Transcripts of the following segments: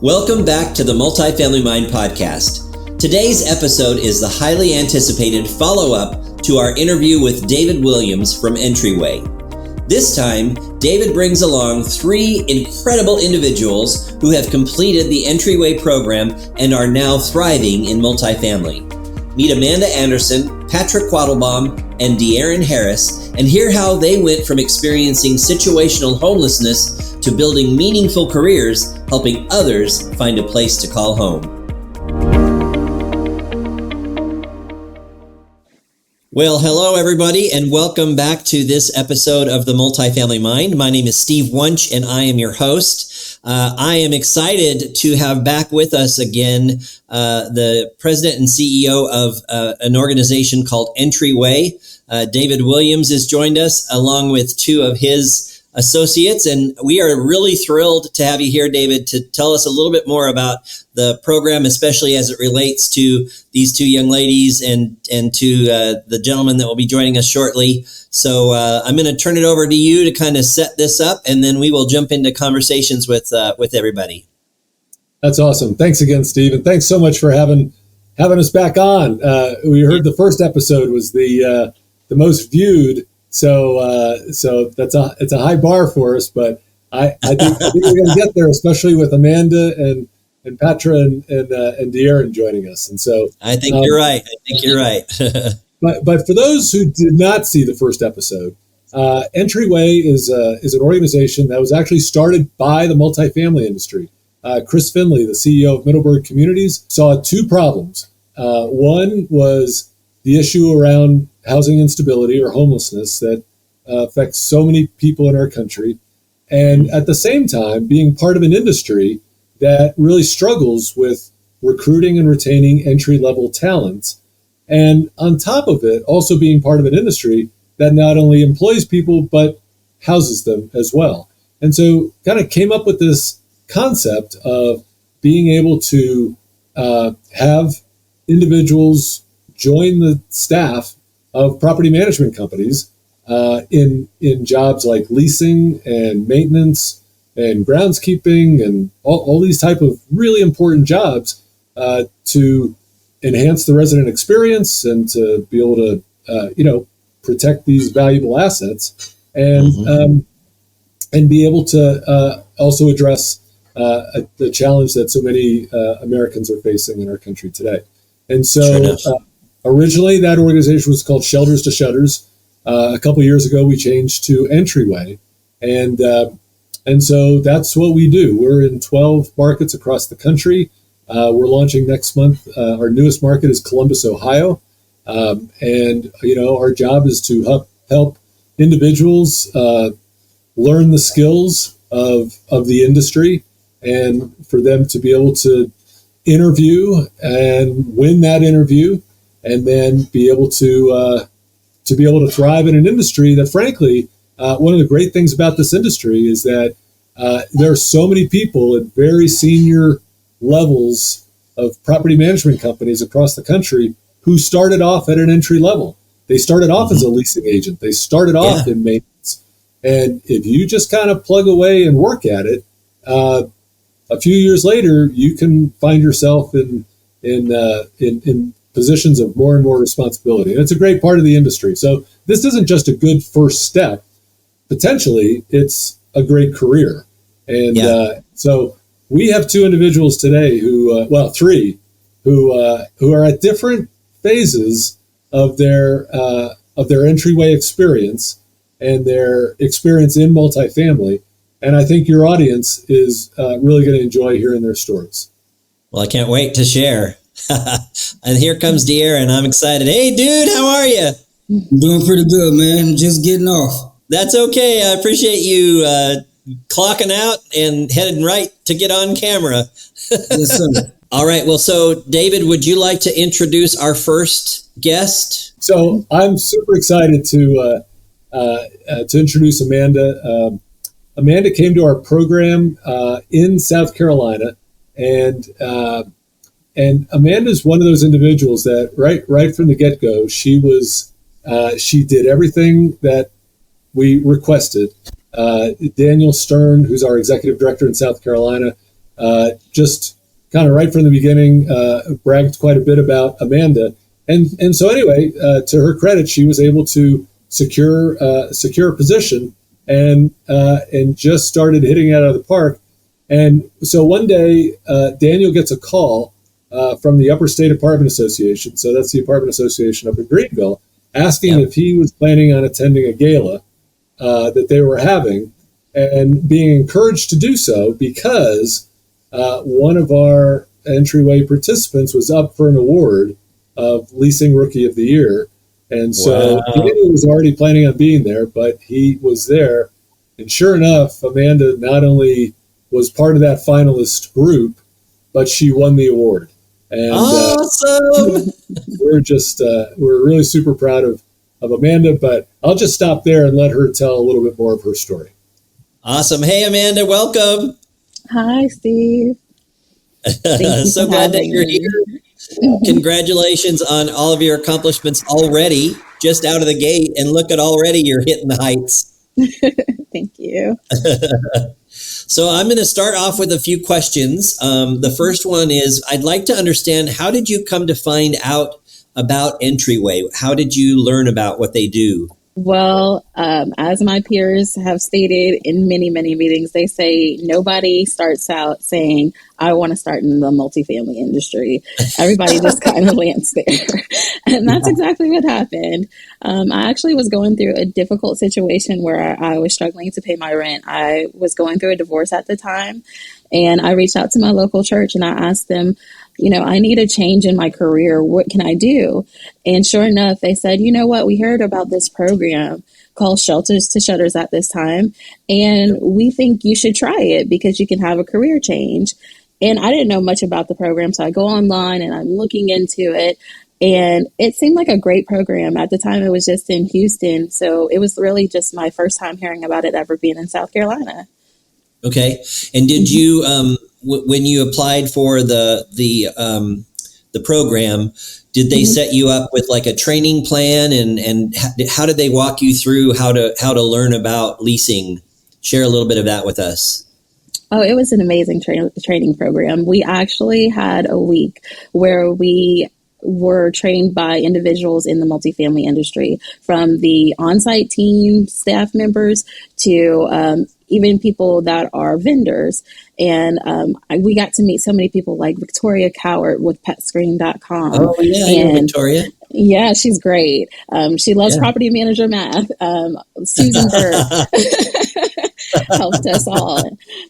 Welcome back to the Multifamily Mind podcast. Today's episode is the highly anticipated follow-up to our interview with David Williams from Entryway. This time, David brings along three incredible individuals who have completed the Entryway program and are now thriving in multifamily. Meet Amanda Anderson, Patra, Quattlebaum, and De'Aaron Harris, and hear how they went from experiencing situational homelessness to building meaningful careers, helping others find a place to call home. Well, hello everybody, and welcome back to this episode of the Multifamily Mind. My name is Steve Wunsch, and I am your host. I am excited to have back with us again the president and CEO of an organization called Entryway. David Williams has joined us along with two of his associates, and we are really thrilled to have you here, David, to tell us a little bit more about the program, especially as it relates to these two young ladies and to the gentleman that will be joining us shortly. So I'm going to turn it over to you to kind of set this up, and then we will jump into conversations with everybody. That's awesome. Thanks again, Steve, and thanks so much for having us back on. We heard the first episode was the most viewed. So it's a high bar for us, but I think we're going to get there, especially with Amanda and Patra and De'Aaron joining us. And so I think you're right. But for those who did not see the first episode, Entryway is an organization that was actually started by the multifamily industry. Chris Finley, the CEO of Middleburg Communities, saw two problems. One was the issue around housing instability or homelessness that affects so many people in our country. And at the same time, being part of an industry that really struggles with recruiting and retaining entry-level talents. And on top of it, also being part of an industry that not only employs people, but houses them as well. And so kind of came up with this concept of being able to have individuals join the staff of property management companies in jobs like leasing and maintenance and groundskeeping and all these type of really important jobs to enhance the resident experience and to be able to protect these valuable assets and be able to also address the challenge that so many Americans are facing in our country today. And so originally that organization was called Shelters to Shutters. A couple of years ago, we changed to Entryway. And so that's what we do. We're in 12 markets across the country. We're launching next month. Our newest market is Columbus, Ohio. And our job is to help individuals learn the skills of the industry and for them to be able to interview and win that interview and then be able to thrive in an industry that, frankly, one of the great things about this industry is that there are so many people at very senior levels of property management companies across the country who started off at an entry level. They started off as a leasing agent. They started off in maintenance. And if you just kind of plug away and work at it, a few years later, you can find yourself in positions of more and more responsibility. And it's a great part of the industry. So this isn't just a good first step. Potentially, it's a great career. And so we have two individuals today three, who are at different phases of their Entryway experience and their experience in multifamily. And I think your audience is really going to enjoy hearing their stories. Well, I can't wait to share. And here comes De'Aaron. I'm excited. Hey, dude, how are you? I'm doing pretty good, man. Just getting off. That's okay. I appreciate you clocking out and heading right to get on camera. Yes, sir. All right. Well, so David, would you like to introduce our first guest? So I'm super excited to introduce Amanda. Amanda came to our program in South Carolina, and Amanda's one of those individuals that right from the get-go, she did everything that we requested. Daniel Stern, who's our executive director in South Carolina, just kind of right from the beginning, bragged quite a bit about Amanda. And so anyway, to her credit, she was able to secure a position and just started hitting it out of the park. And so one day, Daniel gets a call from the Upper State Apartment Association. So that's the apartment association up in Greenville, asking if he was planning on attending a gala that they were having, and being encouraged to do so because one of our Entryway participants was up for an award of Leasing Rookie of the Year. And so Daniel was already planning on being there, but he was there. And sure enough, Amanda not only was part of that finalist group, but she won the award. And awesome! We're really super proud of Amanda, but I'll just stop there and let her tell a little bit more of her story. Awesome. Hey, Amanda, welcome. Hi, Steve. So glad that you're here. Congratulations on all of your accomplishments already, just out of the gate. And look at already you're hitting the heights. Thank you. So I'm going to start off with a few questions. The first one is, I'd like to understand, how did you come to find out about Entryway? How did you learn about what they do? Well, as my peers have stated in many, many meetings, they say nobody starts out saying, I want to start in the multifamily industry. Everybody just kind of lands there. And that's exactly what happened. I actually was going through a difficult situation where I was struggling to pay my rent. I was going through a divorce at the time, and I reached out to my local church and I asked them, I need a change in my career. What can I do? And sure enough, they said, you know what? We heard about this program called Shelters to Shutters at this time, and we think you should try it because you can have a career change. And I didn't know much about the program, so I go online and I'm looking into it, and it seemed like a great program. At the time, it was just in Houston, so it was really just my first time hearing about it ever being in South Carolina. Okay. And did you, when you applied for the program, did they set you up with like a training plan, and how did they walk you through how to learn about leasing? Share a little bit of that with us. Oh, it was an amazing training program. We actually had a week where we were trained by individuals in the multifamily industry, from the on-site team staff members to even people that are vendors. And we got to meet so many people like Victoria Cowart with PetScreen.com. Oh, yeah, I know Victoria. Yeah, she's great. She loves property manager math. Susan Burke helped us all,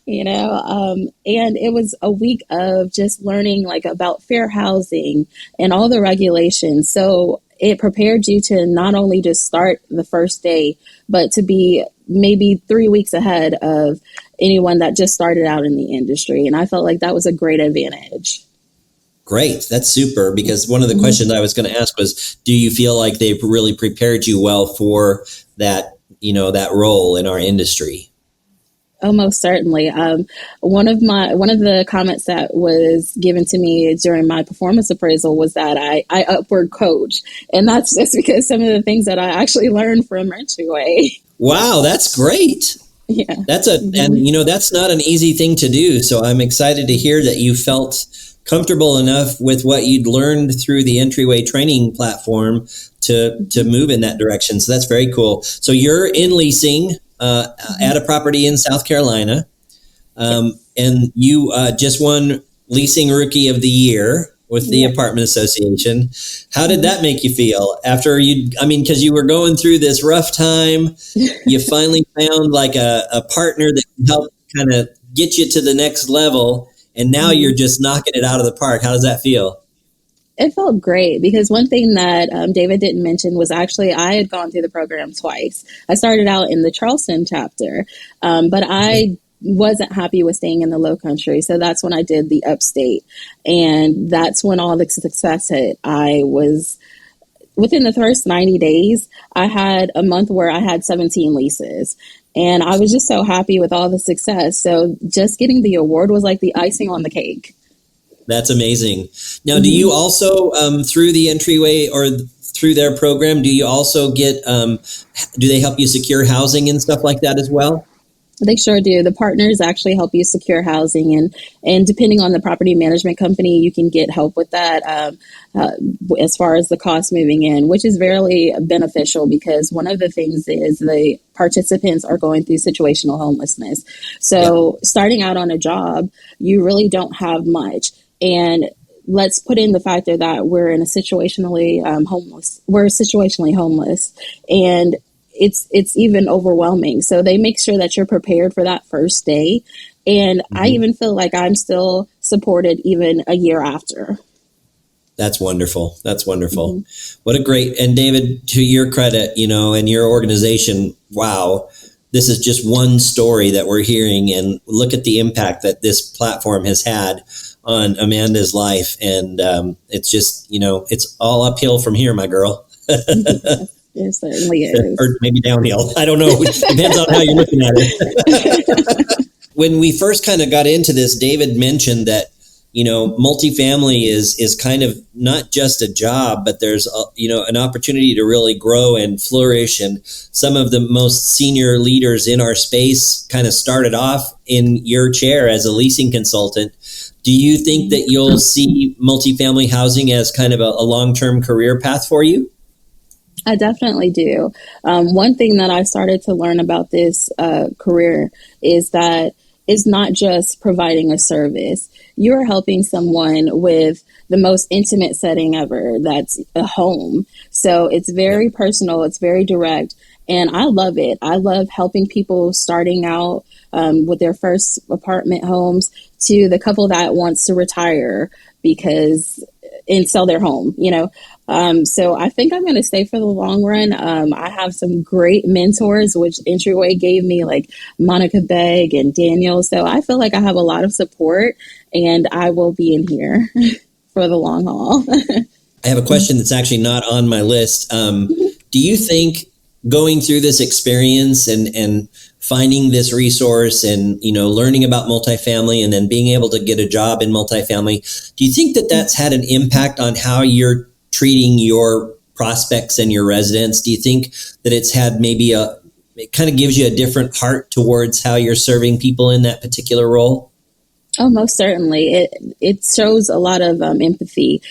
and it was a week of just learning like about fair housing and all the regulations. So it prepared you to not only just start the first day, but to be maybe 3 weeks ahead of anyone that just started out in the industry. And I felt like that was a great advantage. Great. That's super, because one of the questions I was going to ask was, do you feel like they've really prepared you well for that, that role in our industry? Oh, most certainly. One of the comments that was given to me during my performance appraisal was that I upward coach. And that's just because some of the things that I actually learned from Entryway. Wow, that's great. Yeah. And that's not an easy thing to do. So I'm excited to hear that you felt comfortable enough with what you'd learned through the Entryway training platform to move in that direction. So that's very cool. So you're in leasing at a property in South Carolina, and you just won Leasing Rookie of the Year with the Apartment Association. How did that make you feel after because you were going through this rough time, you finally found like a partner that can help kind of get you to the next level, and now you're just knocking it out of the park. How does that feel? It felt great, because one thing that David didn't mention was actually I had gone through the program twice. I started out in the Charleston chapter, but I wasn't happy with staying in the Low Country. So that's when I did the Upstate. And that's when all the success hit. I was within the first 90 days, I had a month where I had 17 leases. And I was just so happy with all the success. So just getting the award was like the icing on the cake. That's amazing. Now, do you also, through the Entryway or through their program, do you also get, do they help you secure housing and stuff like that as well? They sure do. The partners actually help you secure housing, and depending on the property management company, you can get help with that as far as the cost moving in, which is very beneficial because one of the things is the participants are going through situational homelessness. So starting out on a job, you really don't have much. And let's put in the factor that we're in a situationally homeless. We're situationally homeless, and it's even overwhelming. So they make sure that you're prepared for that first day. And I even feel like I'm still supported even a year after. That's wonderful. That's wonderful. What a great, and David, to your credit, and your organization, wow, this is just one story that we're hearing, and look at the impact that this platform has had on Amanda's life. And it's just, it's all uphill from here, my girl. It certainly is. Or maybe downhill. I don't know. It depends on how you're looking at it. When we first kind of got into this, David mentioned that, multifamily is kind of not just a job, but there's, an opportunity to really grow and flourish. And some of the most senior leaders in our space kind of started off in your chair as a leasing consultant. Do you think that you'll see multifamily housing as kind of a long-term career path for you? I definitely do. One thing that I started to learn about this career is that it's not just providing a service. You're helping someone with the most intimate setting ever. That's a home. So it's very personal. It's very direct. And I love it. I love helping people starting out with their first apartment homes to the couple that wants to retire and sell their home, So I think I'm going to stay for the long run. I have some great mentors, which Entryway gave me, like Monica Begg and Daniel. So I feel like I have a lot of support, and I will be in here for the long haul. I have a question that's actually not on my list. Do you think going through this experience and finding this resource and, learning about multifamily and then being able to get a job in multifamily, do you think that that's had an impact on how you're treating your prospects and your residents? Do you think that it's had it kind of gives you a different heart towards how you're serving people in that particular role? Oh, most certainly. It shows a lot of empathy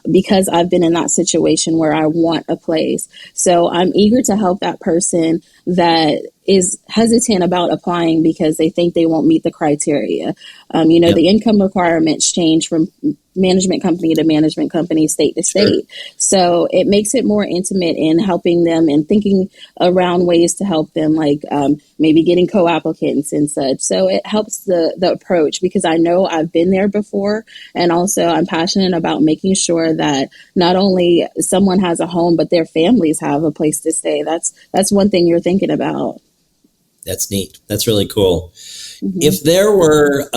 because I've been in that situation where I want a place. So I'm eager to help that person that is hesitant about applying because they think they won't meet the criteria. The income requirements change from management company to management company, state to state. So it makes it more intimate in helping them and thinking around ways to help them, like maybe getting co-applicants and such. So it helps the approach because I know I've been there before. And also I'm passionate about making sure that not only someone has a home, but their families have a place to stay. That's one thing you're thinking about. That's neat. That's really cool. If there were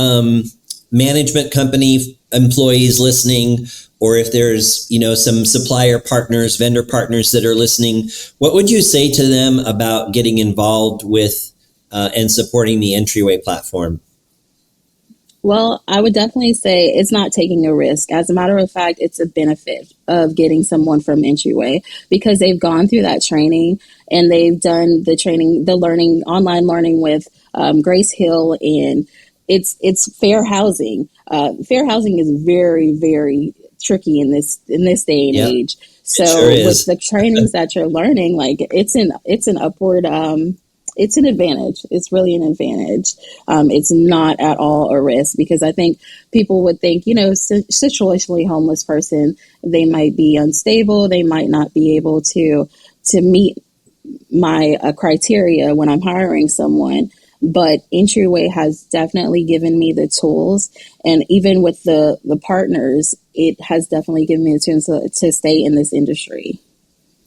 management company employees listening, or if there's, some supplier partners, vendor partners that are listening, what would you say to them about getting involved with and supporting the Entryway platform? Well, I would definitely say it's not taking a risk. As a matter of fact, it's a benefit of getting someone from Entryway because they've gone through that training and they've done the training, the learning, online learning with Grace Hill, and it's fair housing. Fair housing is very, very tricky in this day and age. So with the trainings that you're learning, like it's an upward. It's an advantage. It's really an advantage. It's not at all a risk because I think people would think, situationally homeless person, they might be unstable. They might not be able to meet my criteria when I'm hiring someone. But Entryway has definitely given me the tools. And even with the partners, it has definitely given me the tools to stay in this industry.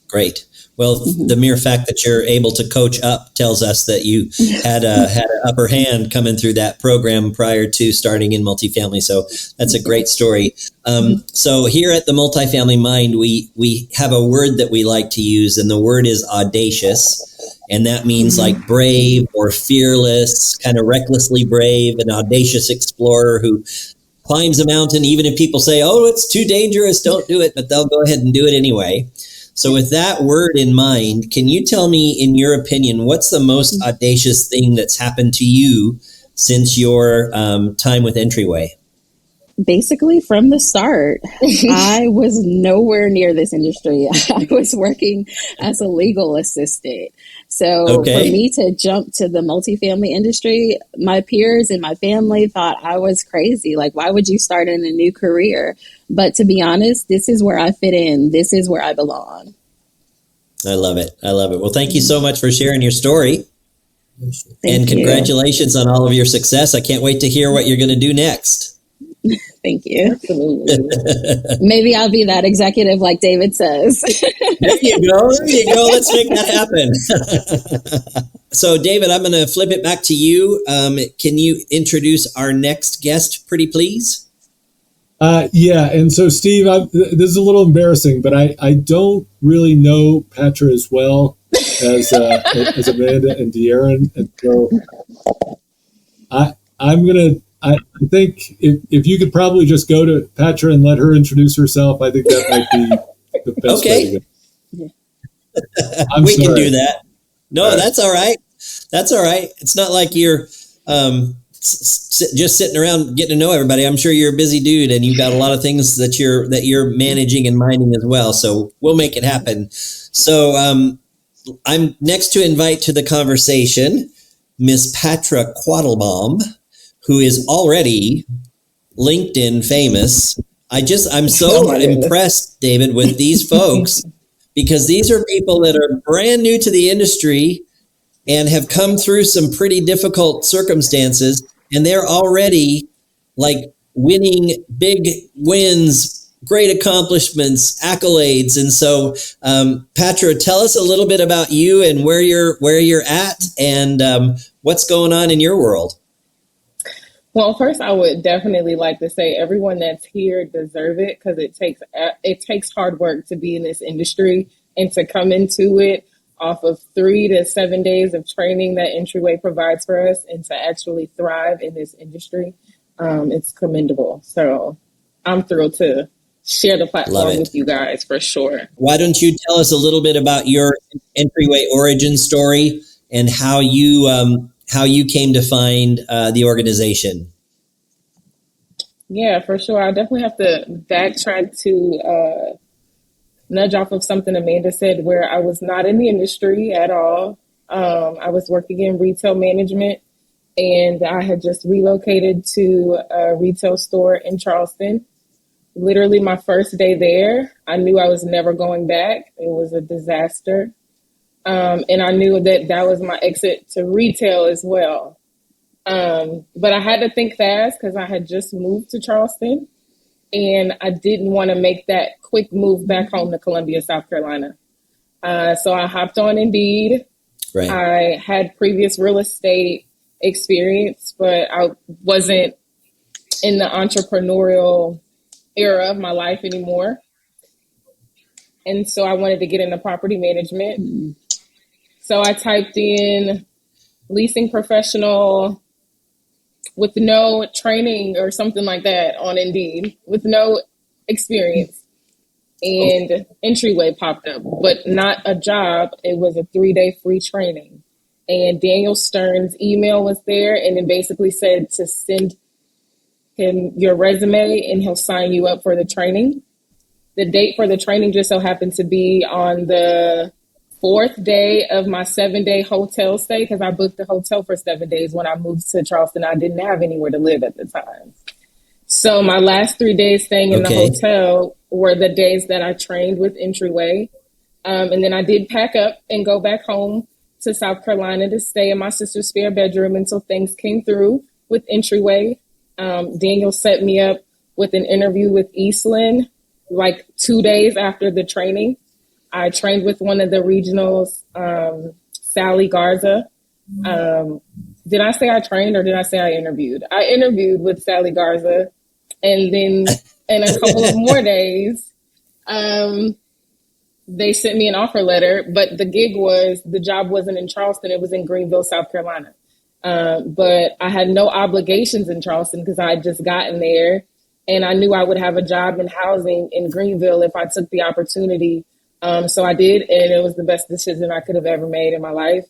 Great. Well, the mere fact that you're able to coach up tells us that you had an upper hand coming through that program prior to starting in multifamily. So that's a great story. So here at the Multifamily Mind, we have a word that we like to use, and the word is audacious. And that means like brave or fearless, kind of recklessly brave, an audacious explorer who climbs a mountain, even if people say, oh, it's too dangerous, don't do it, but they'll go ahead and do it anyway. So with that word in mind, can you tell me, in your opinion, what's the most audacious thing that's happened to you since your time with Entryway? Basically, from the start, I was nowhere near this industry. I was working as a legal assistant. So for me to jump to the multifamily industry, my peers and my family thought I was crazy. Like, why would you start in a new career? But to be honest, this is where I fit in. This is where I belong. I love it. I love it. Well, thank you so much for sharing your story. Thank you. Congratulations on all of your success. I can't wait to hear what you're going to do next. Thank you. Absolutely. Maybe I'll be that executive like David says. There you go. There you go. Let's make that happen. So, David, I'm going to flip it back to you. Can you introduce our next guest, pretty please? Yeah. And so, Steve, this is a little embarrassing, but I don't really know Patra as well as Amanda and De'Aaron. And so I think if you could probably just go to Patra and let her introduce herself, I think that might be the best way to go. We can do that. No, that's all right. That's all right. It's not like you're just sitting around getting to know everybody. I'm sure you're a busy dude and you've got a lot of things that you're managing and minding as well. So we'll make it happen. So I'm next to invite to the conversation Miss Patra Quattlebaum, who is already LinkedIn famous. I'm so impressed, David, with these folks, because these are people that are brand new to the industry and have come through some pretty difficult circumstances, and they're already like winning big wins, great accomplishments, accolades. And so, Patra, tell us a little bit about you and where you're at and what's going on in your world. Well, first, I would definitely like to say everyone that's here deserve it, because it takes hard work to be in this industry and to come into it off of 3 to 7 days of training that Entryway provides for us, and to actually thrive in this industry. It's commendable. So I'm thrilled to share the platform with you guys for sure. Why don't you tell us a little bit about your Entryway origin story and how you came to find the organization? Yeah, for sure. I definitely have to backtrack to nudge off of something Amanda said, where I was not in the industry at all. I was working in retail management, and I had just relocated to a retail store in Charleston. Literally my first day there, I knew I was never going back. It was a disaster. And I knew that was my exit to retail as well. But I had to think fast because I had just moved to Charleston, and I didn't want to make that quick move back home to Columbia, South Carolina. So I hopped on Indeed. Right. I had previous real estate experience, but I wasn't in the entrepreneurial era of my life anymore. And so I wanted to get into property management. Mm-hmm. So I typed in leasing professional with no training or something like that on Indeed, with no experience. And Entryway popped up, but not a job. It was a 3-day free training. And Daniel Stern's email was there, and it basically said to send him your resume and he'll sign you up for the training. The date for the training just so happened to be on the 4th day of my 7-day hotel stay, because I booked the hotel for 7 days when I moved to Charleston. I didn't have anywhere to live at the time. So my last 3 days staying in the hotel were the days that I trained with Entryway. And then I did pack up and go back home to South Carolina to stay in my sister's spare bedroom until things came through with Entryway. Daniel set me up with an interview with Eastland like 2 days after the training. I trained with one of the regionals, Sally Garza. Did I say I trained or did I say I interviewed? I interviewed with Sally Garza. And then in a couple of more days, they sent me an offer letter. But the job wasn't in Charleston. It was in Greenville, South Carolina. But I had no obligations in Charleston because I had just gotten there. And I knew I would have a job in housing in Greenville if I took the opportunity So I did, and it was the best decision I could have ever made in my life,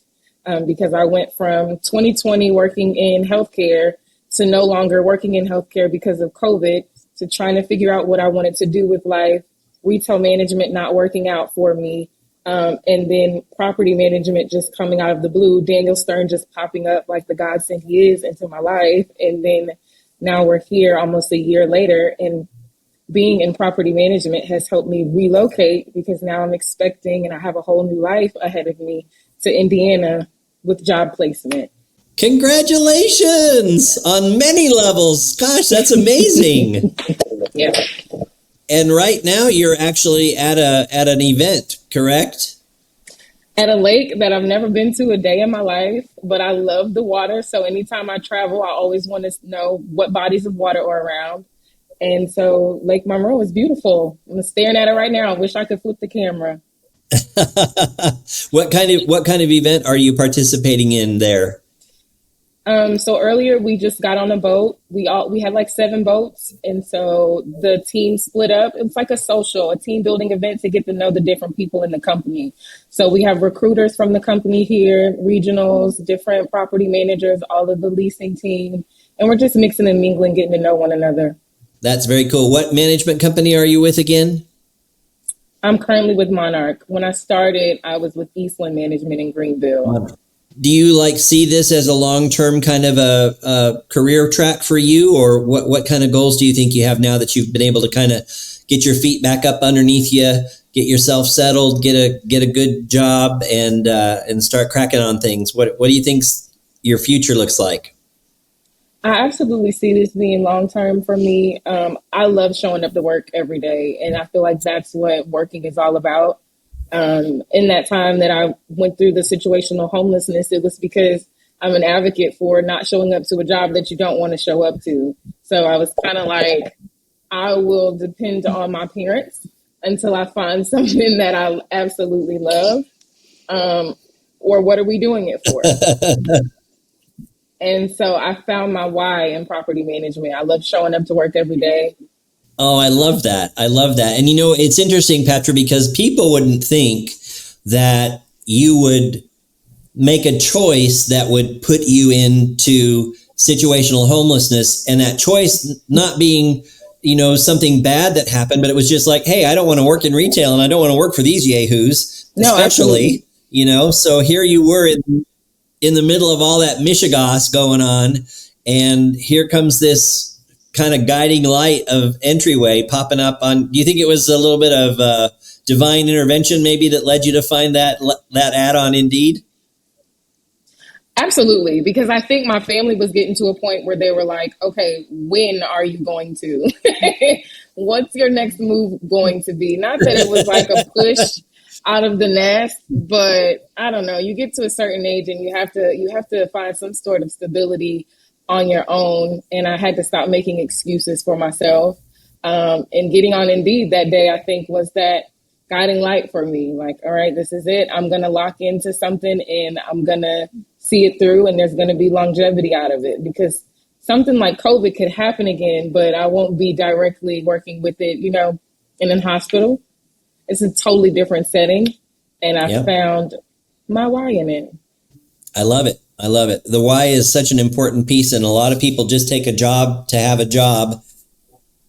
because I went from 2020 working in healthcare to no longer working in healthcare because of COVID, to trying to figure out what I wanted to do with life, retail management not working out for me, and then property management just coming out of the blue, Daniel Stern just popping up like the godsend he is into my life. And then now we're here almost a year later, and being in property management has helped me relocate, because now I'm expecting, and I have a whole new life ahead of me, to Indiana with job placement. Congratulations on many levels. Gosh, that's amazing. Yeah. And right now you're actually at an event, correct? At a lake that I've never been to a day in my life, but I love the water. So anytime I travel, I always want to know what bodies of water are around. And so Lake Monroe is beautiful. I'm staring at it right now. I wish I could flip the camera. What kind of event are you participating in there? So earlier we just got on a boat. We had like 7 boats. And so the team split up. It's like a team building event to get to know the different people in the company. So we have recruiters from the company here, regionals, different property managers, all of the leasing team. And we're just mixing and mingling, getting to know one another. That's very cool. What management company are you with again? I'm currently with Monarch. When I started, I was with Eastland Management in Greenville. Do you see this as a long-term kind of a career track for you, or what kind of goals do you think you have now that you've been able to kind of get your feet back up underneath you, get yourself settled, get a good job, and start cracking on things? What do you think your future looks like? I absolutely see this being long-term for me. I love showing up to work every day, and I feel like that's what working is all about. In that time that I went through the situational homelessness, it was because I'm an advocate for not showing up to a job that you don't want to show up to. So I was kind of like, I will depend on my parents until I find something that I absolutely love. Or what are we doing it for? And so I found my why in property management. I love showing up to work every day. Oh, I love that. I love that. And it's interesting, Patra, because people wouldn't think that you would make a choice that would put you into situational homelessness, and that choice not being, something bad that happened, but it was just like, hey, I don't want to work in retail and I don't want to work for these yahoos, especially, so here you were in the middle of all that mishigas going on, and here comes this kind of guiding light of Entryway popping up on. Do you think it was a little bit of divine intervention maybe that led you to find that ad on Indeed? Absolutely, because I think my family was getting to a point where they were like, okay, when are you going to? What's your next move going to be? Not that it was like a push out of the nest, but I don't know. You get to a certain age and you have to find some sort of stability on your own. And I had to stop making excuses for myself. And getting on Indeed that day, I think, was that guiding light for me. Like, all right, this is it. I'm going to lock into something and I'm going to see it through, and there's going to be longevity out of it, because something like COVID could happen again, but I won't be directly working with it, in a hospital. It's a totally different setting, and I found my why in it. I love it. I love it. The why is such an important piece, and a lot of people just take a job to have a job.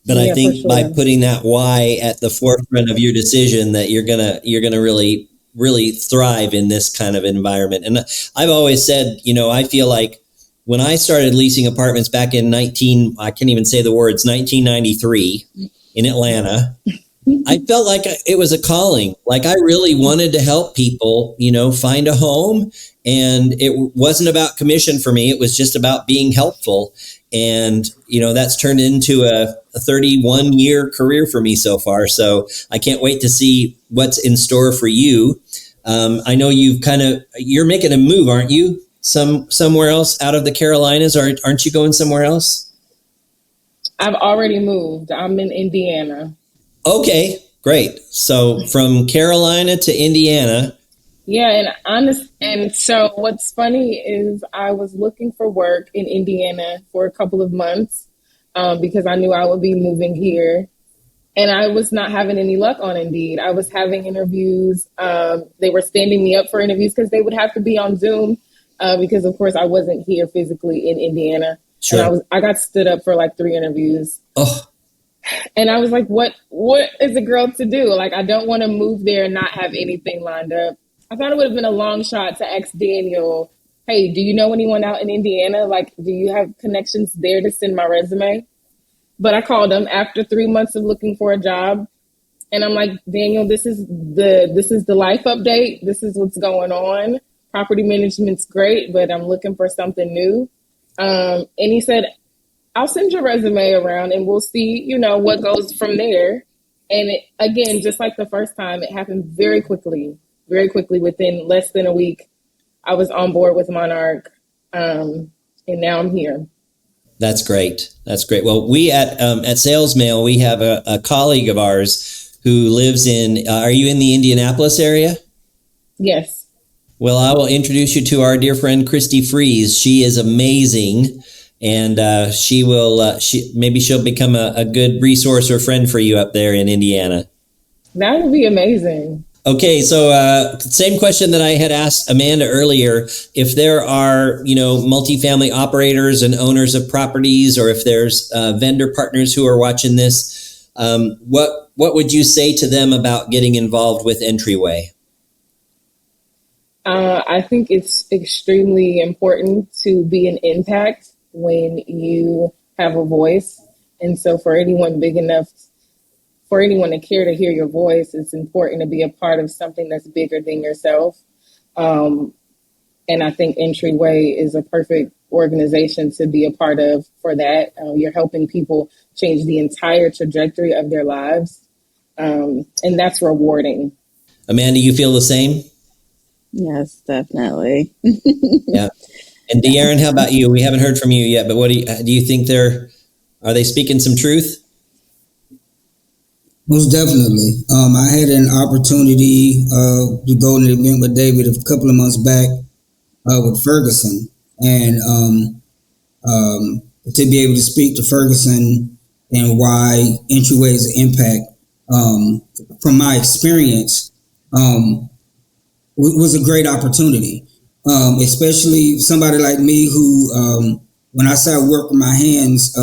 But I think by putting that why at the forefront of your decision, that you're gonna really, really thrive in this kind of environment. And I've always said, I feel like when I started leasing apartments back in 1993 in Atlanta, I felt like it was a calling. Like I really wanted to help people, find a home. And it wasn't about commission for me. It was just about being helpful. And, that's turned into a 31-year career for me so far. So I can't wait to see what's in store for you. I know you're making a move, aren't you? Somewhere else out of the Carolinas, aren't you going somewhere else? I've already moved. I'm in Indiana. Okay, great. So from Carolina to Indiana. Yeah, and so what's funny is I was looking for work in Indiana for a couple of months because I knew I would be moving here. And I was not having any luck on Indeed. I was having interviews. They were standing me up for interviews because they would have to be on Zoom because, of course, I wasn't here physically in Indiana. Sure. And I got stood up for like 3 interviews. Oh, And I was like, what is a girl to do? Like, I don't want to move there and not have anything lined up. I thought it would have been a long shot to ask Daniel, hey, do you know anyone out in Indiana? Like, do you have connections there to send my resume? But I called him after 3 months of looking for a job. And I'm like, Daniel, this is the life update. This is what's going on. Property management's great, but I'm looking for something new. And he said, I'll send your resume around and we'll see, what goes from there. And again, just like the first time, it happened very quickly, within less than a week. I was on board with Monarch, and now I'm here. that's great. That's great. Well, we at Sales Mail, we have a colleague of ours who lives in, are you in the Indianapolis area? Yes. Well, I will introduce you to our dear friend, Christy Fries. She is amazing. And maybe she'll become a good resource or friend for you up there in Indiana. That would be amazing. Okay, so same question that I had asked Amanda earlier. If there are, multifamily operators and owners of properties, or if there's vendor partners who are watching this, what would you say to them about getting involved with Entryway? I think it's extremely important to be an impact when you have a voice. And so for anyone to care to hear your voice, it's important to be a part of something that's bigger than yourself. And I think Entryway is a perfect organization to be a part of for that. You're helping people change the entire trajectory of their lives. And that's rewarding. Amanda, you feel the same? Yes, definitely. Yeah. And De'Aaron, how about you? We haven't heard from you yet, but what do you think are they speaking some truth? Most definitely. I had an opportunity to go to an event with David a couple of months back with Ferguson, and to be able to speak to Ferguson and why Entryway is an impact, from my experience, was a great opportunity, especially somebody like me who, when I started working with my hands,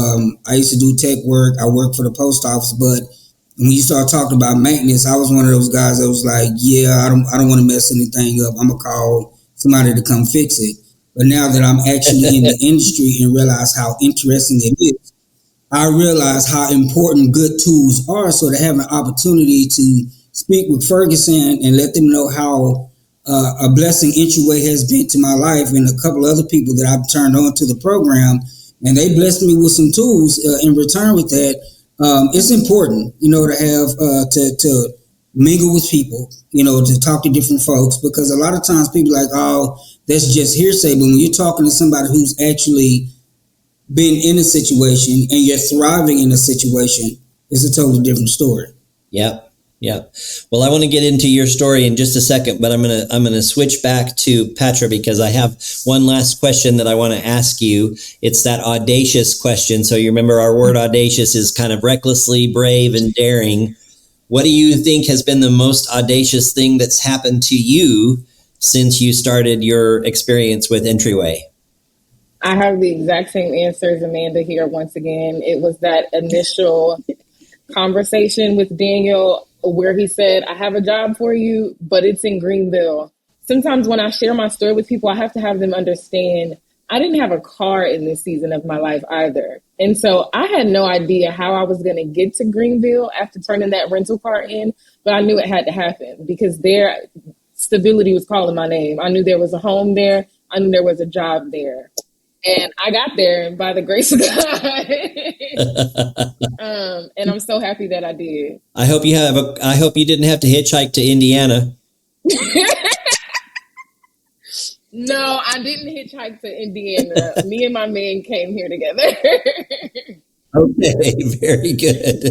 I used to do tech work. I worked for the post office, but when you start talking about maintenance, I was one of those guys that was like, yeah, I don't want to mess anything up. I'm gonna call somebody to come fix it. But now that I'm actually in the industry and realize how interesting it is, I realize how important good tools are. So to have an opportunity to speak with Ferguson and let them know how a blessing Entryway has been to my life, and a couple of other people that I've turned on to the program, and they blessed me with some tools in return with that. It's important, to have to mingle with people, to talk to different folks, because a lot of times people are like, oh, that's just hearsay. But when you're talking to somebody who's actually been in a situation and you're thriving in a situation, it's a totally different story. Yep. Yeah. Well, I want to get into your story in just a second, but I'm going to switch back to Patra because I have one last question that I want to ask you. It's that audacious question. So you remember our word audacious is kind of recklessly brave and daring. What do you think has been the most audacious thing that's happened to you since you started your experience with Entryway? I have the exact same answer as Amanda here once again. It was that initial conversation with Daniel where he said, I have a job for you, but it's in Greenville. Sometimes when I share my story with people, I have to have them understand I didn't have a car in this season of my life either. And so I had no idea how I was going to get to Greenville after turning that rental car in, but I knew it had to happen because their stability was calling my name. I knew there was a home there. I knew there was a job there. And I got there by the grace of God. And I'm so happy that I did. I hope you didn't have to hitchhike to Indiana. No, I didn't hitchhike to Indiana. Me and my man came here together. Okay, very good.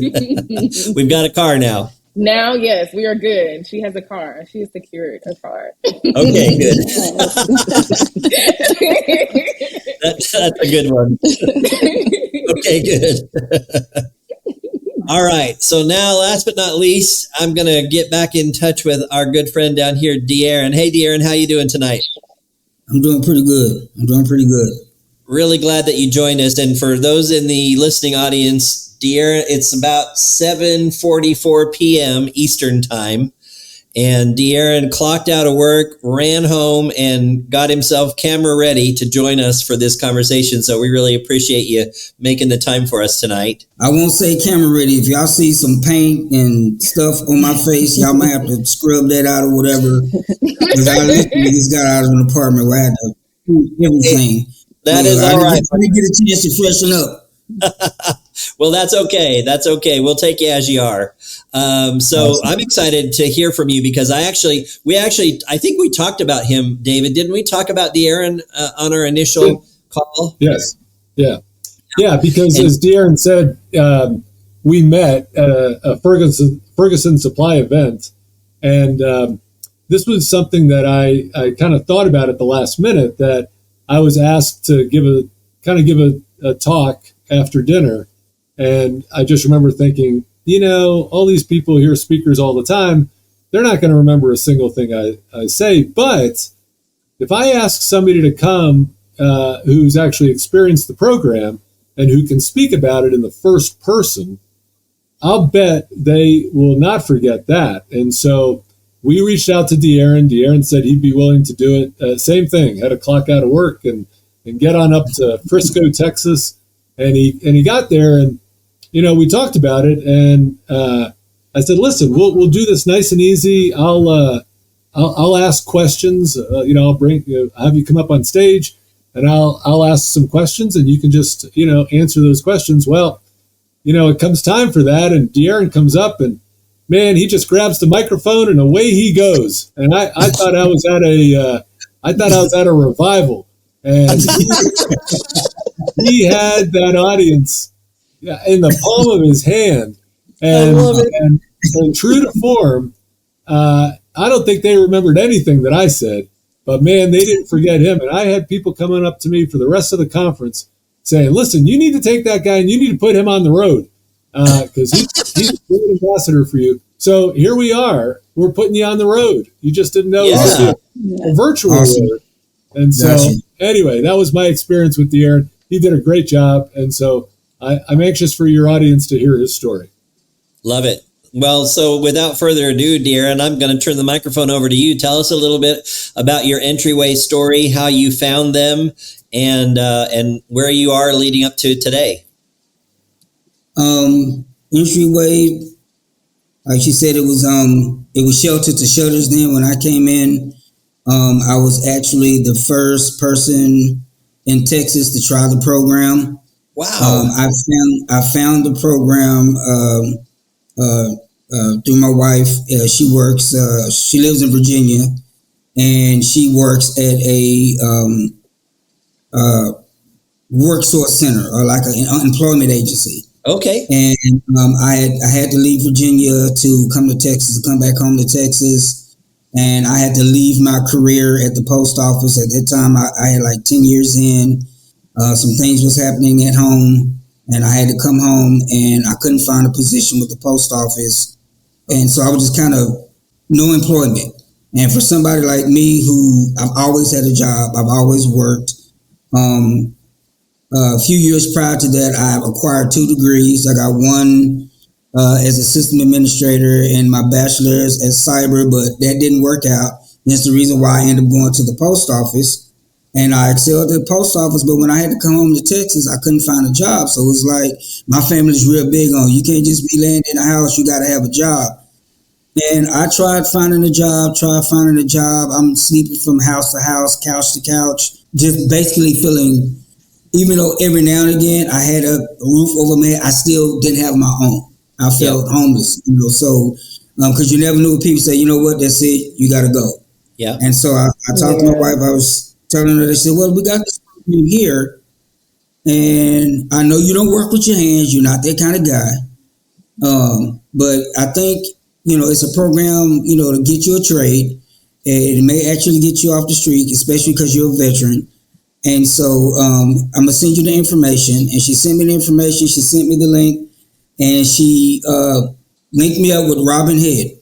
We've got a car now. Now, yes, we are good. She has a car. She has secured a car. Okay, good. That's a good one. Okay, good. All right. So now, last but not least, I'm going to get back in touch with our good friend down here, De'Aaron. Hey, De'Aaron, how you doing tonight? I'm doing pretty good. Really glad that you joined us. And for those in the listening audience, De'Aaron, it's about 7:44 p.m. Eastern time. And De'Aaron clocked out of work, ran home, and got himself camera ready to join us for this conversation. So we really appreciate you making the time for us tonight. I won't say camera ready. If y'all see some paint and stuff on my face, y'all might have to scrub that out or whatever. Because I literally just got out of an apartment where I had to do everything. That is all right. I didn't get a chance to freshen up. Well, that's okay. That's okay. We'll take you as you are. So I'm excited to hear from you because I think we talked about him, David. Didn't we talk about De'Aaron on our initial call? Yes. Yeah. Yeah. Because as De'Aaron said, we met at a Ferguson Supply event, and this was something that I kind of thought about at the last minute. That I was asked to give a talk after dinner. And I just remember thinking, all these people hear speakers all the time. They're not going to remember a single thing I say. But if I ask somebody to come who's actually experienced the program and who can speak about it in the first person, I'll bet they will not forget that. And so we reached out to De'Aaron. De'Aaron said he'd be willing to do it. Same thing, had to clock out of work and get on up to Frisco, Texas. And he got there, and we talked about it, and I said, "Listen, we'll do this nice and easy. I'll ask questions. I'll have you come up on stage, and I'll ask some questions, and you can just answer those questions." Well, it comes time for that, and De'Aaron comes up, and man, he just grabs the microphone, and away he goes. And I thought I was at a revival, and he had that audience in the palm of his hand, and true to form, I don't think they remembered anything that I said, but man, they didn't forget him. And I had people coming up to me for the rest of the conference saying, "Listen, you need to take that guy and you need to put him on the road because he's a great ambassador for you." So here we are. We're putting you on the road. You just didn't know it was a virtual road. And so anyway, that was my experience with De'Aaron. He did a great job. And so I'm anxious for your audience to hear his story. Love it. Well, so without further ado, De'Aaron, I'm going to turn the microphone over to you. Tell us a little bit about your Entryway story, how you found them, and where you are leading up to today. Entryway, like she said, it was shelter to shutters then when I came in. I was actually the first person in Texas to try the program. Wow! I found the program through my wife. She works. She lives in Virginia, and she works at a work source center or like an employment agency. Okay. And I had to leave Virginia to come to Texas, to come back home to Texas. And I had to leave my career at the post office. At that time, I had like 10 years in. Some things was happening at home, and I had to come home, and I couldn't find a position with the post office. And so I was just kind of no employment. And for somebody like me who I've always had a job, I've always worked. A few years prior to that, I acquired 2 degrees. I got one as a system administrator and my bachelor's at cyber, but that didn't work out. That's the reason why I ended up going to the post office. And I excelled at the post office, but when I had to come home to Texas, I couldn't find a job. So it was like, my family's real big on, you can't just be laying in a house, you got to have a job. And I tried finding a job. I'm sleeping from house to house, couch to couch, just basically feeling, even though every now and again I had a roof over my head, I still didn't have my own. I felt homeless, so, because you never knew, people say, you know what, that's it, you got to go. Yeah. And so I talked to my wife, I was telling her, they said, well, we got this here, and I know you don't work with your hands, you're not that kind of guy, but I think, it's a program, to get you a trade. It may actually get you off the street, especially because you're a veteran. And so I'm going to send you the information. And she sent me the information. She sent me the link. and she linked me up with Robin Head.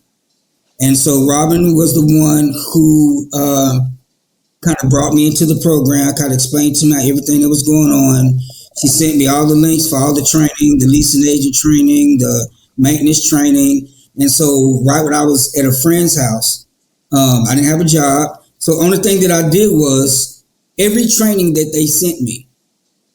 And so Robin was the one who kind of brought me into the program, kind of explained to me everything that was going on. She sent me all the links for all the training, the leasing agent training, the maintenance training. And so right when I was at a friend's house, I didn't have a job. So the only thing that I did was every training that they sent me,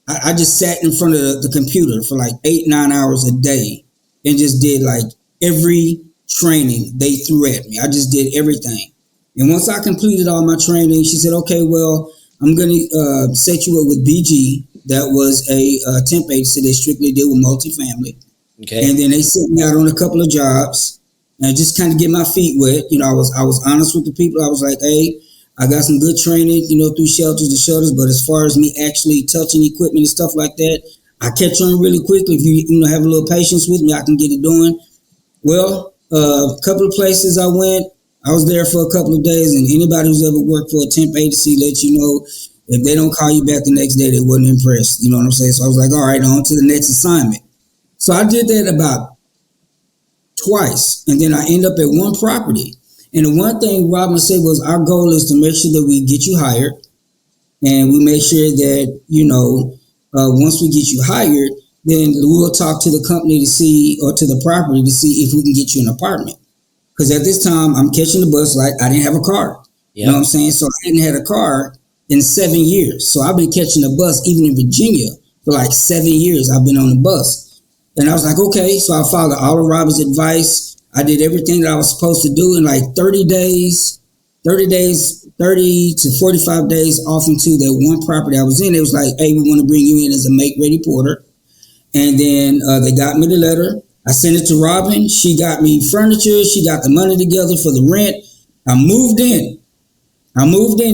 I just sat in front of the computer for like 8-9 hours a day and just did like every training they threw at me. I just did everything. And once I completed all my training, she said, okay, well, I'm going to set you up with BG. That was a temp agency that strictly deal with multifamily. Okay. And then they sent me out on a couple of jobs and just kind of get my feet wet. You know, I was honest with the people. I was like, hey, I got some good training, you know, through shelters to shelters. But as far as me actually touching equipment and stuff like that, I catch on really quickly. If you know, have a little patience with me, I can get it done. Well, a couple of places I went, I was there for a couple of days, and anybody who's ever worked for a temp agency let you know if they don't call you back the next day, they wasn't impressed. You know what I'm saying? So I was like, all right, on to the next assignment. So I did that about twice, and then I end up at one property. And the one thing Robin said was our goal is to make sure that we get you hired, and we make sure that, you know, once we get you hired, then we'll talk to the company to see, or to the property to see if we can get you an apartment. Because at this time, I'm catching the bus like I didn't have a car. Yep. You know what I'm saying? So I hadn't had a car in 7 years. So I've been catching the bus even in Virginia for like 7 years. I've been on the bus. And I was like, okay. So I followed all of Robin's advice. I did everything that I was supposed to do in like 30 to 45 days off into that one property I was in. It was like, hey, we want to bring you in as a make-ready porter. And then they got me the letter. I sent it to Robin. She got me furniture. She got the money together for the rent. I moved in.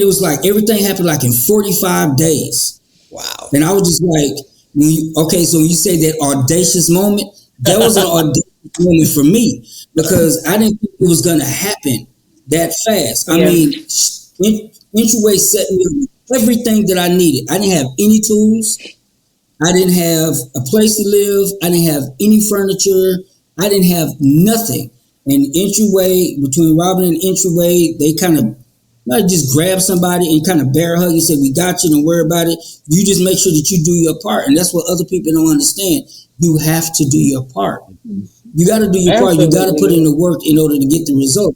It was like everything happened like in 45 days. Wow. And I was just like, so when you say that audacious moment, that was an audacious moment for me because I didn't think it was going to happen that fast. I mean, Entryway set me with everything that I needed. I didn't have any tools. I didn't have a place to live. I didn't have any furniture. I didn't have nothing. And Entryway, between Robin and Entryway, they kind of not just grab somebody and kind of bear hug and say, we got you, don't worry about it. You just make sure that you do your part. And that's what other people don't understand. You have to do your part. You got to do your part. You got to put in the work in order to get the result.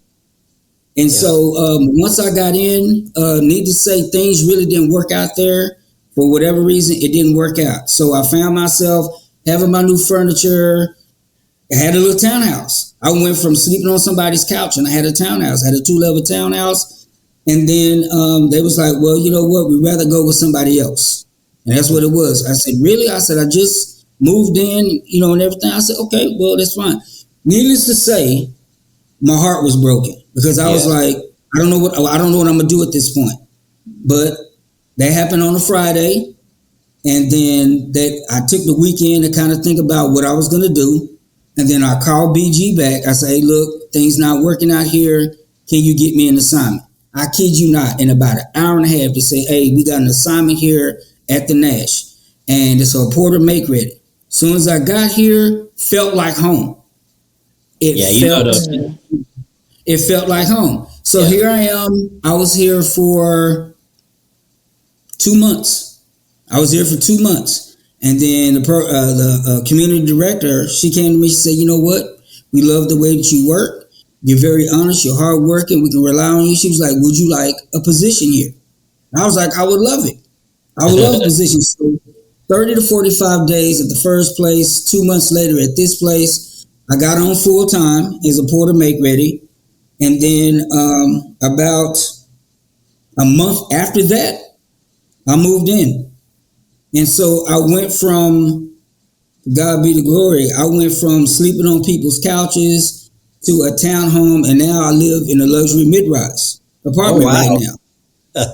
And so once I got in, needless to say, things really didn't work out there. For whatever reason, it didn't work out. So I found myself having my new furniture. I had a little townhouse. I went from sleeping on somebody's couch and I had a townhouse. I had a 2-level townhouse. And then they was like, well, you know what? We'd rather go with somebody else. And that's what it was. I said, really? I said, I just moved in, you know, and everything. I said, okay, well, that's fine. Needless to say, my heart was broken because I was like, I don't know what I'm going to do at this point. But that happened on a Friday, and then I took the weekend to kind of think about what I was going to do, and then I called BG back. I said, hey, look, things not working out here. Can you get me an assignment? I kid you not, in about an hour and a half to say, hey, we got an assignment here at the Nash, and it's a porter make ready. As soon as I got here, felt like home. It felt like home. So here I am. I was here for 2 months. And then the community director, she came to me, she said, you know what? We love the way that you work. You're very honest. You're hardworking. We can rely on you. She was like, would you like a position here? And I was like, I would love it. I would love a position. So 30 to 45 days at the first place, 2 months later at this place, I got on full time as a porter make ready. And then about a month after that, I moved in. And so I went from, God be the glory, I went from sleeping on people's couches to a townhome, and now I live in a luxury mid-rise apartment right now.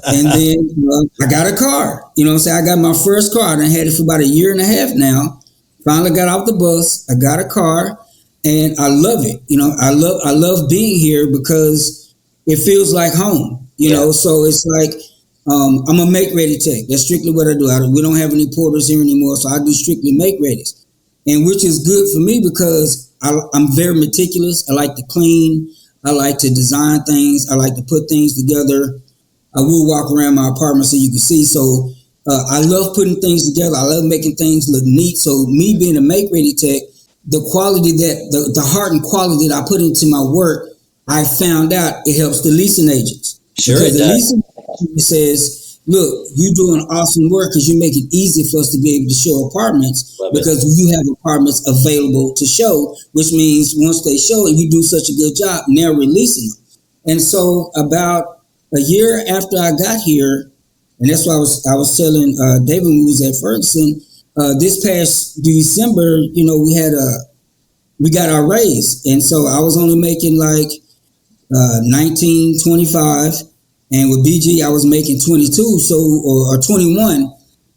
And then I got a car. You know what I'm saying? I got my first car. I had it for about a year and a half now. Finally got off the bus. I got a car, and I love it. You know, I love being here because it feels like home. You know, so it's like I'm a make-ready tech. That's strictly what I do. We don't have any porters here anymore, so I do strictly make-readies. and which is good for me because I'm very meticulous. I like to clean. I like to design things. I like to put things together. I will walk around my apartment so you can see. So I love putting things together. I love making things look neat. So me being a make-ready tech, the quality the heart and quality that I put into my work, I found out it helps the leasing agents. Sure, because it the does. leasing agent says, look, you doing awesome work because you make it easy for us to be able to show apartments because you have apartments available to show, which means once they show and you do such a good job, now releasing them. And so about a year after I got here, and that's why I was telling David when we was at Ferguson, this past December, we got our raise, and so I was only making like 19.25, and with BG I was making 22, so or 21.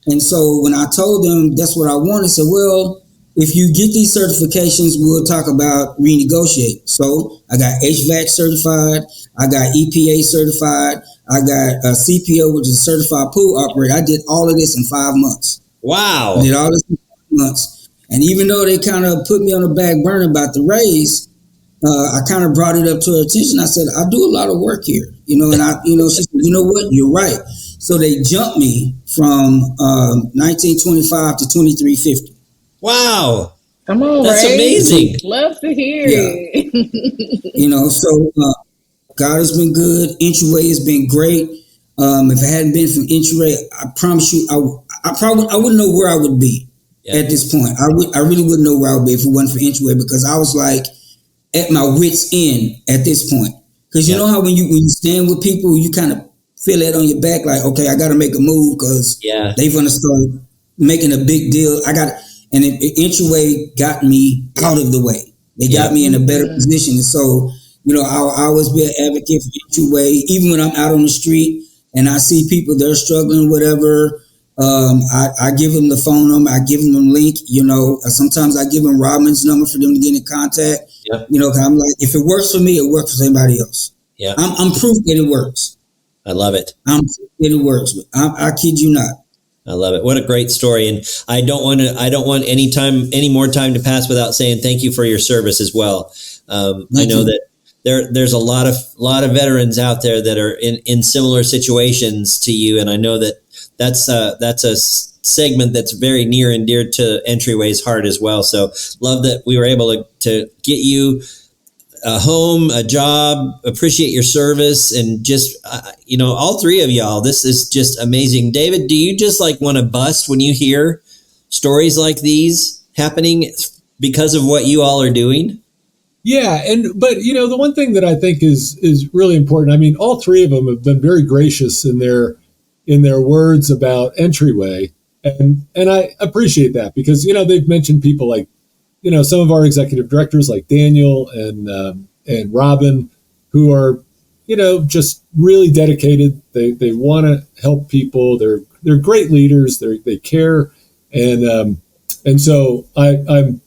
And so when I told them that's what I wanted, I said, well, if you get these certifications, we'll talk about renegotiate. So I got HVAC certified, I got EPA certified, I got a CPO, which is a certified pool operator. I did all of this in 5 months. Wow. I did all this in 5 months. And even though they kind of put me on the back burner about the raise, I kind of brought it up to her attention. I said, I do a lot of work here, and she said, you know what, you're right. So they jumped me from 1925 to 2350. Wow. Come on, that's Ray. amazing. Love to hear it. So God has been good. Entryway has been great. If it hadn't been from Entryway, I promise you, I wouldn't know where I would be at this point. I really wouldn't know where I would be if it wasn't for Entryway, because I was like at my wit's end at this point. Because you know how when you stand with people, you kind of feel that on your back, like, okay, I got to make a move because they're going to start making a big deal. And Entryway got me out of the way. They got me in a better position. And so, I'll always be an advocate for Entryway, even when I'm out on the street and I see people they're struggling, whatever. I give them the phone number. I give them the link. Sometimes I give them Robin's number for them to get in contact. Cause I'm like, if it works for me, it works for somebody else. Yeah, I'm proof that it works. I love it. I'm proof that it works. I kid you not. I love it. What a great story. And I don't want any more time to pass without saying thank you for your service as well. I know that there's a lot of veterans out there that are in similar situations to you. And I know that that's a segment that's very near and dear to Entryway's heart as well. So love that we were able to get you a home, a job, appreciate your service, and just, all three of y'all, this is just amazing. David, do you just want to bust when you hear stories like these happening because of what you all are doing? Yeah. But the one thing that I think is really important, I mean, all three of them have been very gracious in their words about Entryway. And I appreciate that because, they've mentioned people like, some of our executive directors like Daniel and Robin, who are, just really dedicated. They want to help people. They're great leaders. They care. And so I'm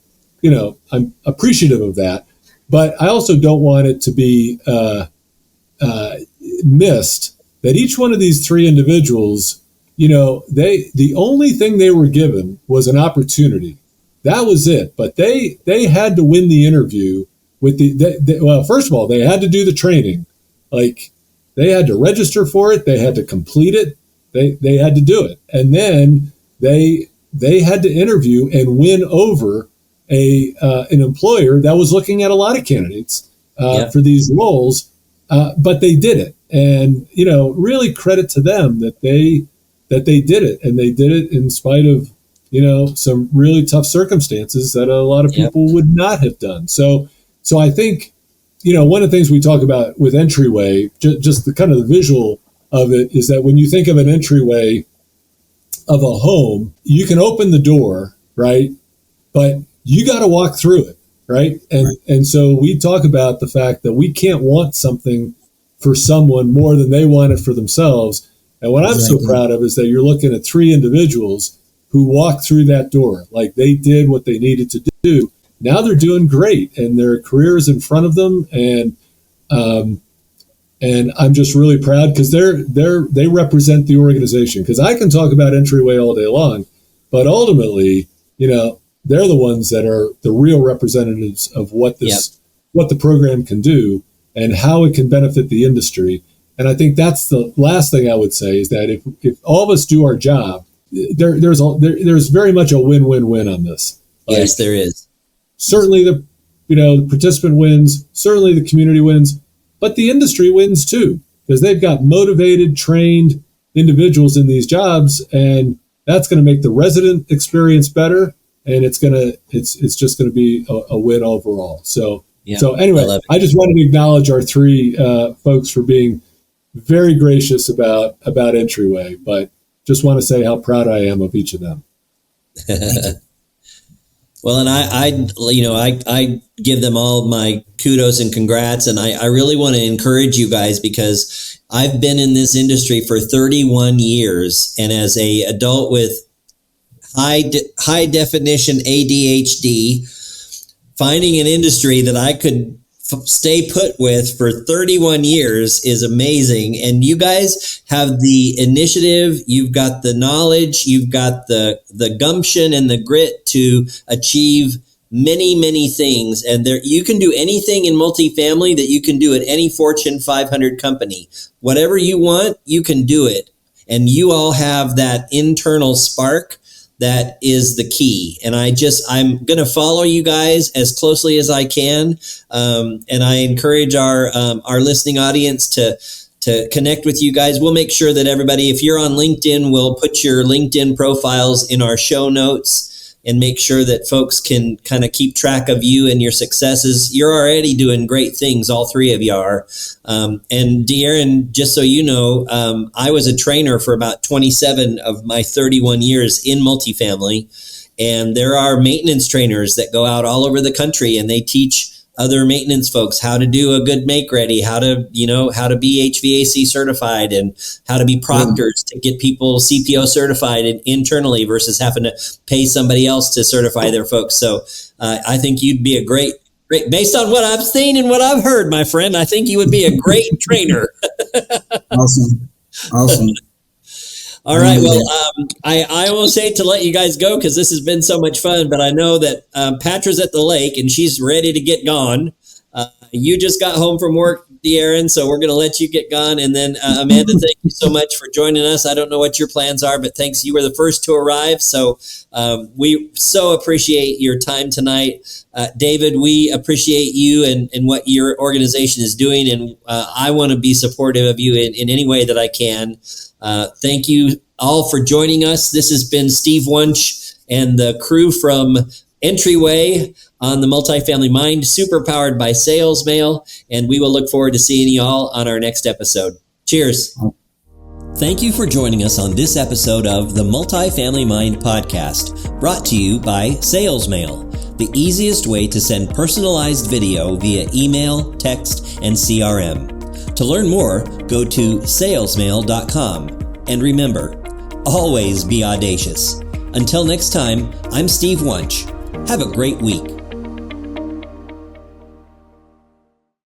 appreciative of that, but I also don't want it to be missed that each one of these three individuals, the only thing they were given was an opportunity. That was it. But they had to win the interview with well, first of all, they had to do the training. Like, they had to register for it. They had to complete it. They had to do it. And then they had to interview and win over an employer that was looking at a lot of candidates for these roles. But they did it. And, really credit to them that they did it. And they did it in spite of, some really tough circumstances that a lot of people would not have done. So I think, one of the things we talk about with Entryway, just the kind of the visual of it, is that when you think of an entryway of a home, you can open the door, right? But you got to walk through it, right? And so we talk about the fact that we can't want something for someone more than they want it for themselves. And what I'm so proud of is that you're looking at three individuals who walked through that door. Like, they did what they needed to do. Now they're doing great, and their career is in front of them. And I'm just really proud because they represent the organization. Because I can talk about Entryway all day long, but ultimately, they're the ones that are the real representatives of what the program can do and how it can benefit the industry. And I think that's the last thing I would say is that if all of us do our job, there's very much a win-win-win on this. Yes, there is. Certainly the participant wins, certainly the community wins, but the industry wins too, because they've got motivated, trained individuals in these jobs, and that's going to make the resident experience better, and it's just going to be a win overall. So anyway, I just wanted to acknowledge our three folks for being very gracious about Entryway, but just want to say how proud I am of each of them. Well, and I give them all my kudos and congrats, and I really want to encourage you guys because I've been in this industry for 31 years, and as a adult with high definition ADHD, finding an industry that I could stay put with for 31 years is amazing. And you guys have the initiative, you've got the knowledge, you've got the gumption and the grit to achieve many, many things. And you can do anything in multifamily that you can do at any Fortune 500 company. Whatever you want, you can do it. And you all have that internal spark that is the key. And I'm going to follow you guys as closely as I can. And I encourage our listening audience to connect with you guys. We'll make sure that everybody, if you're on LinkedIn, we'll put your LinkedIn profiles in our show notes and make sure that folks can kind of keep track of you and your successes. You're already doing great things. All three of you are. And De'Aaron, just so you know, I was a trainer for about 27 of my 31 years in multifamily. And there are maintenance trainers that go out all over the country and they teach other maintenance folks how to do a good make ready, how to be HVAC certified and how to be proctors to get people CPO certified internally versus having to pay somebody else to certify their folks. So I think you'd be a great, based on what I've seen and what I've heard, my friend, I think you would be a great trainer. Awesome. All right. Well, I almost hate to let you guys go because this has been so much fun, but I know that Patra's at the lake and she's ready to get gone. You just got home from work, De'Aaron, so we're going to let you get gone. And then Amanda, thank you so much for joining us. I don't know what your plans are, but thanks. You were the first to arrive. So we so appreciate your time tonight. David, we appreciate you and what your organization is doing. And I want to be supportive of you in any way that I can. Thank you all for joining us. This has been Steve Wunsch and the crew from Entryway on the Multifamily Mind, super powered by Sales Mail. And we will look forward to seeing you all on our next episode. Cheers. Thank you for joining us on this episode of the Multifamily Mind podcast, brought to you by Sales Mail, the easiest way to send personalized video via email, text, and CRM. To learn more, go to salesmail.com. And remember, always be audacious. Until next time, I'm Steve Wunsch. Have a great week.